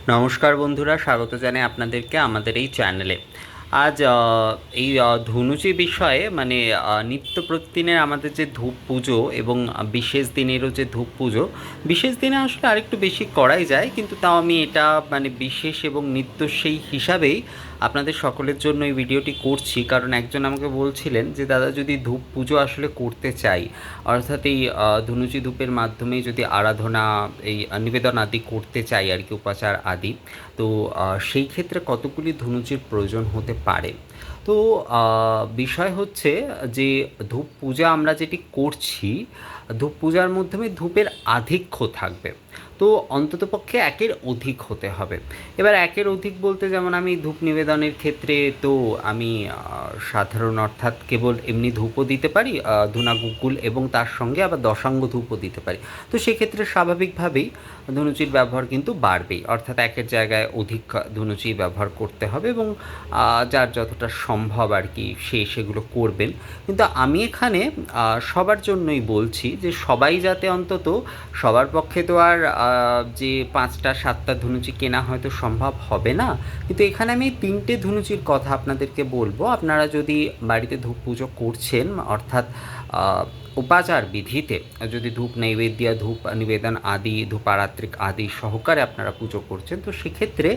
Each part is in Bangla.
নমস্কার বন্ধুরা, স্বাগত জানাই আপনাদেরকে আমাদের এই চ্যানেলে। আজ এই ধনুচি বিষয়ে নিত্য প্রতিদিনের আমাদের যে ধূপ পুজো এবং বিশেষ দিনেরও যে ধূপ পুজো, বিশেষ দিনে আসলে আরেকটু বেশি করাই যায়, কিন্তু তাও আমি এটা বিশেষ এবং নিত্য সেই হিসাবেই আপনাদের সকলের জন্য এই ভিডিওটি করছি। কারণ একজন আমাকে বলছিলেন যে দাদা, যদি ধূপ পুজো আসলে করতে চাই, অর্থাৎ এই ধনুচি ধূপের মাধ্যমে যদি আরাধনা, এই নিবেদন আদি করতে চাই আর কি, উপাচার আদি, তো সেই ক্ষেত্রে কতগুলি ধনুচির প্রয়োজন হতে পারে। তো বিষয় হচ্ছে যে ধূপ পূজা আমরা যেটি করছি, ধূপ পূজার মাধ্যমে ধূপের আধিক্য থাকবে, তো অন্ততপক্ষে একের অধিক হতে হবে। এবার একের অধিক বলতে, যেমন আমি ধূপ নিবেদনের ক্ষেত্রে তো আমি সাধারণ অর্থাৎ কেবল এমনি ধূপও দিতে পারি, ধূনা গুগ্গুল, এবং তার সঙ্গে আবার দশাঙ্গ ধূপও দিতে পারি। তো সেক্ষেত্রে স্বাভাবিকভাবেই ধনুচির ব্যবহার কিন্তু বাড়বেই, অর্থাৎ একের জায়গায় অধিক ধনুচি ব্যবহার করতে হবে, এবং যার যতটা সম্ভব আর কি সেগুলো করবেন। কিন্তু আমি এখানে সবার জন্যই বলছি যে সবাই যাতে অন্তত, সবার পক্ষে তো আর যে 5টা 7টা ধনুচি কেনা হয়তো সম্ভব হবে না, কিন্তু এখানে আমি 3টে ধনুচির কথা আপনাদেরকে বলবো। আপনারা যদি বাড়িতে ধূপ পুজো করছেন, অর্থাৎ উপাচার বিধিতে যদি ধূপ নৈবেদ্য, ধূপ নিবেদন আদি, ধূপারাত্রিক আদি সহকারে আপনারা পুজো করছেন, তো সেক্ষেত্রে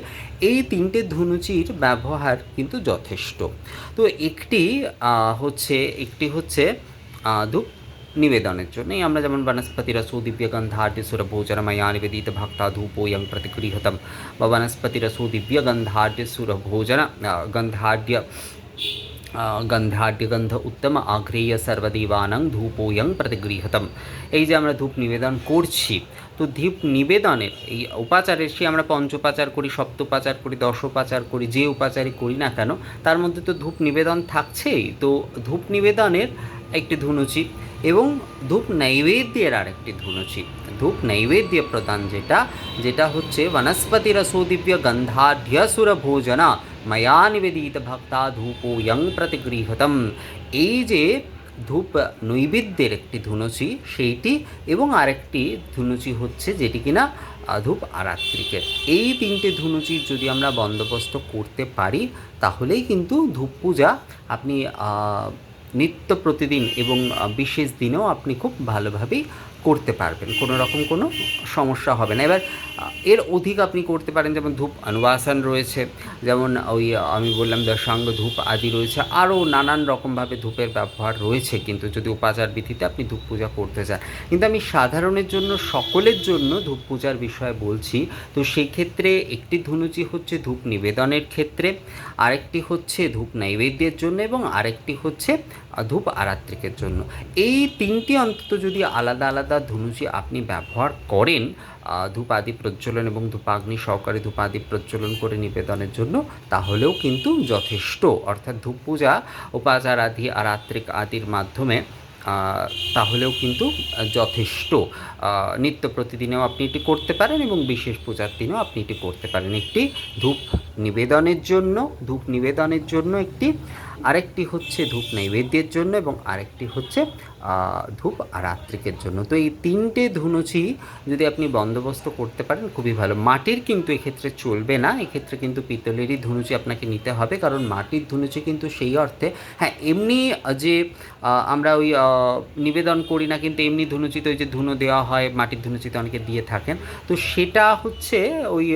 এই 3টে ধনুচির ব্যবহার কিন্তু যথেষ্ট। তো একটি হচ্ছে ধূপ নিবেদনের জন্য আমরা যেমন বনস্পতিরসো দিব্যগন্ধাঢ্য সুরভোজনময়া নিবেদিত ভক্তা ধূপোয়ং প্রতিগৃহতম, বা বনস্পতিরসো দিব্যগন্ধাঢ্য সুরভোজন গন্ধাঢ্য গন্ধাঢ্যগন্ধ উত্তম আঘ্রেয় সর্বদেবানাং ধূপোয়ং প্রতিগৃহতম। এই যে আমরা ধূপ নিবেদন করছি, তো ধূপ নিবেদনের এই উপাচারের, সে আমরা পঞ্চোপাচার করি, সপ্তোপাচার করি, দশোপাচার করি, যে উপাচারই করি না কেন, তার মধ্যে তো ধূপ নিবেদন থাকছেই। তো ধূপ নিবেদনের একটি ধুনুচি এবং ধূপ নৈবেদ্যের আরেকটি ধুনুচি। ধূপ নৈবেদ্য প্রদান যেটা হচ্ছে বনস্পতিরসোদিব্য গন্ধাঢ্যসুর ভোজনা ময়া নিবেদিত ভক্তা ধূপোয়ং প্রতিগৃহতম। এই যে ধূপ নৈবেদ্যের একটি ধুনুচি সেইটি, এবং আরেকটি ধুনুচি হচ্ছে যেটি কিনা ধূপ আরাত্রিকের। এই 3টে ধুনুচির যদি আমরা বন্দোবস্ত করতে পারি, তাহলেই কিন্তু ধূপ পূজা আপনি নিত্য প্রতিদিন এবং বিশেষ দিনেও আপনি খুব ভালোভাবেই করতে পারবেন, কোনো রকম কোনো সমস্যা হবে না। এবার এর অধিক আপনি করতে পারেন, যেমন ধূপ অনুবাসন রয়েছে, যেমন ওই আমি বললাম দশাঙ্গ ধূপ আদি রয়েছে, আরও নানান রকমভাবে ধূপের ব্যবহার রয়েছে। কিন্তু যদি উপাচার বিধিতে আপনি ধূপ পূজা করতে চান, কিন্তু আমি সাধারণের জন্য, সকলের জন্য ধূপ পূজার বিষয়ে বলছি। তো সেই ক্ষেত্রে একটি ধুনুচি হচ্ছে ধূপ নিবেদনের ক্ষেত্রে, আরেকটি হচ্ছে ধূপ নৈবেদ্যের জন্য, এবং আরেকটি হচ্ছে ধূপ আরাত্রিকের জন্য। এই 3টি অন্তত যদি আলাদা আলাদা ধুনুচি আপনি ব্যবহার করেন ধূপ আদি প্রজ্বলন এবং ধূপাগ্নি সহকারে ধূপ আদি প্রজ্বলন করে নিবেদনের জন্য, তাহলেও কিন্তু যথেষ্ট। অর্থাৎ ধূপ পূজা, উপাচার আদি, আরাত্রিক আদির মাধ্যমে তাহলেও কিন্তু যথেষ্ট। নিত্য প্রতিদিনেও আপনি এটি করতে পারেন, এবং বিশেষ পূজার দিনেও আপনি এটি করতে পারেন। একটি ধূপ নিবেদনের জন্য একটি, আরেকটি হচ্ছে ধূপ নৈবেদ্যের জন্য, এবং আরেকটি হচ্ছে ধূপ আরাত্রিকের জন্য। তো এই 3টে ধুনুচি যদি আপনি বন্দোবস্ত করতে পারেন, খুবই ভালো। মাটির কিন্তু এক্ষেত্রে চলবে না, এক্ষেত্রে কিন্তু পিতলেরই ধুনুচি আপনাকে নিতে হবে, কারণ মাটির ধুনুচি কিন্তু সেই অর্থে, হ্যাঁ এমনি যে আমরা ওই নিবেদন করি না, কিন্তু এমনি ধুনুচিতে ওই যে ধুনো দেওয়া হয়, মাটির ধুনুচিতে অনেকে দিয়ে থাকেন, তো সেটা হচ্ছে ওই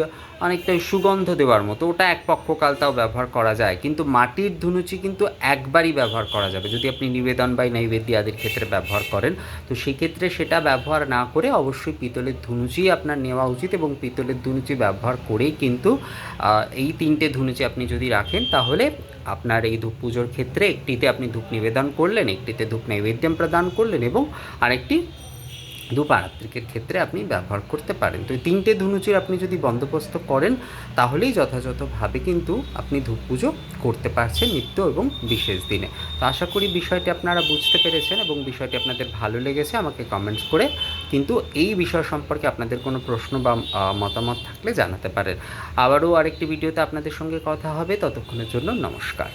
অনেকটা সুগন্ধ দেওয়ার মতো, ওটা এক পক্ষকাল তাও ব্যবহার করা যায়। কিন্তু মাটির ধুনুচি কিন্তু একবারই ব্যবহার করা যাবে যদি আপনি নিবেদন বা নৈবেদ্য আদির ক্ষেত্রে ব্যবহার করেন। তো সেক্ষেত্রে সেটা ব্যবহার না করে অবশ্যই পিতলের ধুনুচি আপনার নেওয়া উচিত, এবং পিতলের ধুনুচি ব্যবহার করেই কিন্তু এই 3টে ধুনুচি আপনি যদি রাখেন, তাহলে আপনার এই ধূপ পুজোর ক্ষেত্রে একটিতে আপনি ধূপ নিবেদন করলেন, একটিতে ধূপ নৈবেদ্য প্রদান করলেন, এবং আরেকটি ধূপ আরাত্রিকের ক্ষেত্রে আপনি ব্যবহার করতে পারেন। তো এই 3টে ধুনুচির আপনি যদি বন্দোবস্ত করেন, তাহলেই যথাযথভাবে কিন্তু আপনি ধূপ পুজো করতে পারছেন নিত্য এবং বিশেষ দিনে। তো আশা করি বিষয়টি আপনারা বুঝতে পেরেছেন, এবং বিষয়টি আপনাদের ভালো লেগেছে। আমাকে কমেন্টস করে কিন্তু এই বিষয় সম্পর্কে আপনাদের কোনো প্রশ্ন বা মতামত থাকলে জানাতে পারেন। আবারও আরেকটি ভিডিওতে আপনাদের সঙ্গে কথা হবে, ততক্ষণের জন্য নমস্কার।